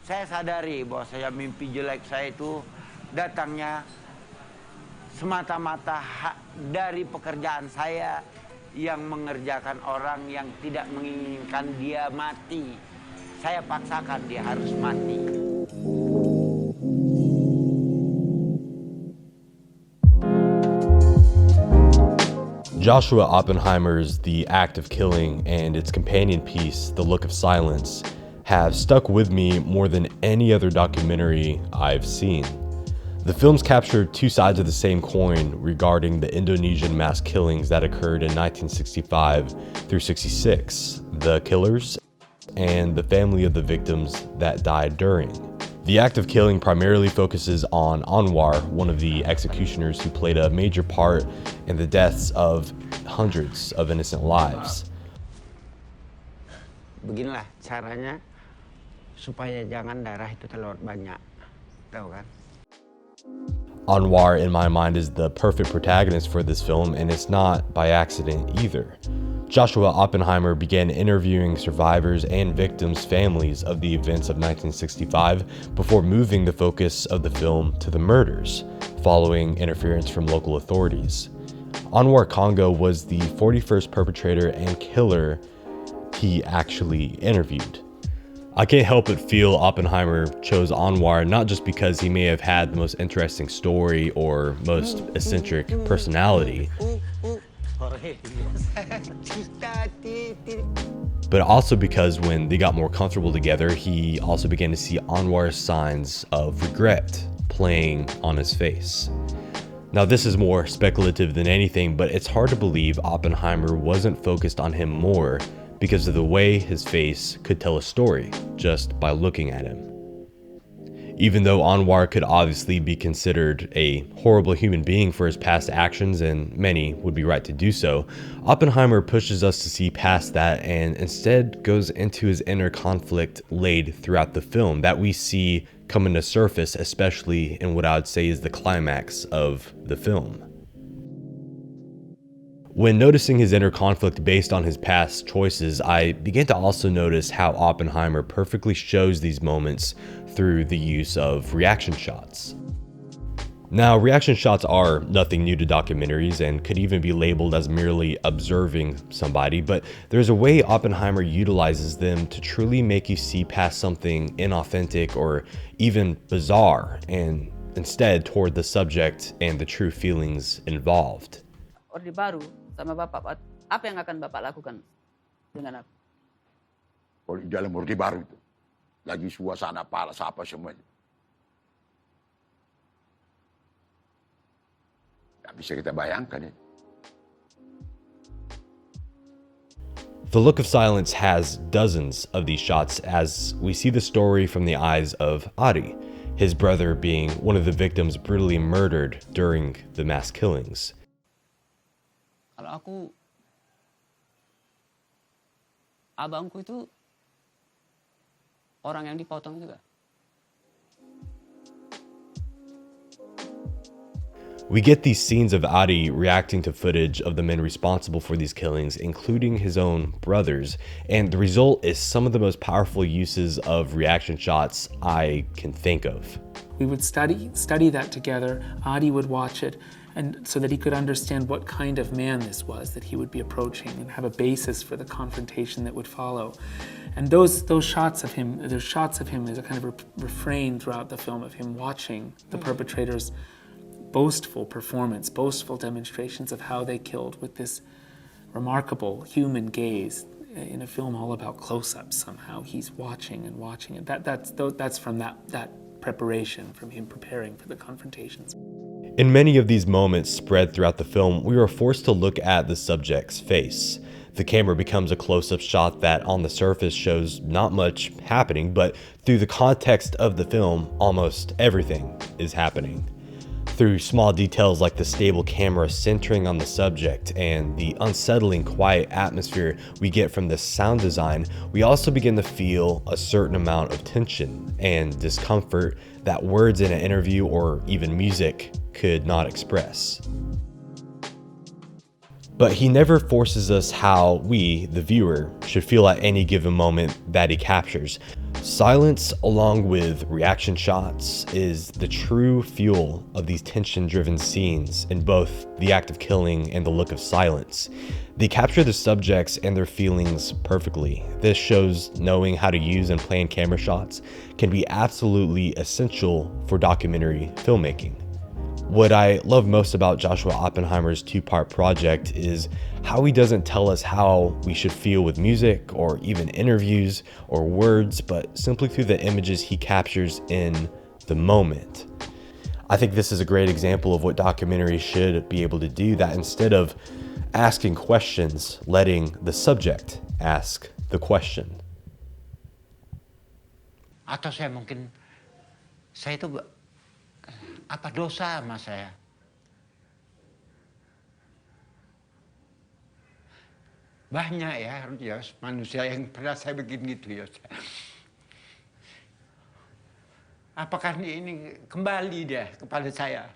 Saya sadari bahwa mimpi jelek saya itu datangnya semata-mata dari pekerjaan saya yang mengerjakan orang yang tidak menginginkan dia mati. Saya paksakan dia harus mati. Joshua Oppenheimer's The Act of Killing and its companion piece, The Look of Silence, have stuck with me more than any other documentary I've seen. The films capture two sides of the same coin regarding the Indonesian mass killings that occurred in 1965 through 66, the killers and the family of the victims that died during. The Act of Killing primarily focuses on Anwar, one of the executioners who played a major part in the deaths of hundreds of innocent lives. Beginilah caranya supaya jangan darah itu terlalu banyak, tahu kan? Anwar, in my mind, is the perfect protagonist for this film, and it's not by accident either. Joshua Oppenheimer began interviewing survivors and victims' families of the events of 1965 before moving the focus of the film to the murders, following interference from local authorities. Anwar Congo was the 41st perpetrator and killer he actually interviewed. I can't help but feel Oppenheimer chose Anwar not just because he may have had the most interesting story or most eccentric personality, but also because when they got more comfortable together, he also began to see Anwar's signs of regret playing on his face. Now, this is more speculative than anything, but it's hard to believe Oppenheimer wasn't focused on him more because of the way his face could tell a story just by looking at him. Even though Anwar could obviously be considered a horrible human being for his past actions, and many would be right to do so, Oppenheimer pushes us to see past that and instead goes into his inner conflict laid throughout the film that we see come into surface, especially in what I would say is the climax of the film. When noticing his inner conflict based on his past choices, I began to also notice how Oppenheimer perfectly shows these moments through the use of reaction shots. Now, reaction shots are nothing new to documentaries and could even be labeled as merely observing somebody, but there's a way Oppenheimer utilizes them to truly make you see past something inauthentic or even bizarre, and instead toward the subject and the true feelings involved. Orde Baru sama Bapak, apa yang akan Bapak lakukan dengan aku? Kalau di dalam Orde Baru itu, lagi suasana palas apa semuanya. Tidak bisa kita bayangkan ya. The Look of Silence has dozens of these shots as we see the story from the eyes of Ari, his brother being one of the victims brutally murdered during the mass killings. Kalau aku, abangku itu orang yang dipotong juga. We get these scenes of Adi reacting to footage of the men responsible for these killings, including his own brothers, and the result is some of the most powerful uses of reaction shots I can think of. We would study that together. Adi would watch it, and so that he could understand what kind of man this was that he would be approaching and have a basis for the confrontation that would follow. And those shots of him, there's shots of him as a kind of refrain throughout the film of him watching the perpetrators' boastful performance, boastful demonstrations of how they killed with this remarkable human gaze in a film all about close-ups. Somehow he's watching and watching it. That's from that preparation, from him preparing for the confrontations. In many of these moments spread throughout the film, we are forced to look at the subject's face. The camera becomes a close-up shot that on the surface shows not much happening, but through the context of the film, almost everything is happening. Through small details like the stable camera centering on the subject and the unsettling quiet atmosphere we get from the sound design, we also begin to feel a certain amount of tension and discomfort that words in an interview or even music could not express. But he never forces us how we, the viewer, should feel at any given moment that he captures. Silence, along with reaction shots, is the true fuel of these tension-driven scenes in both the act of killing and the look of silence. They capture the subjects and their feelings perfectly. This shows knowing how to use and plan camera shots can be absolutely essential for documentary filmmaking. What I love most about Joshua Oppenheimer's two-part project is how he doesn't tell us how we should feel with music or even interviews or words, but simply through the images he captures in the moment. I think this is a great example of what documentaries should be able to do, that instead of asking questions, letting the subject ask the question. Atau saya itu apa dosa sama saya? Banyak ya manusia yang pernah saya bikin gitu ya. Apakah ini kembali dia kepada saya?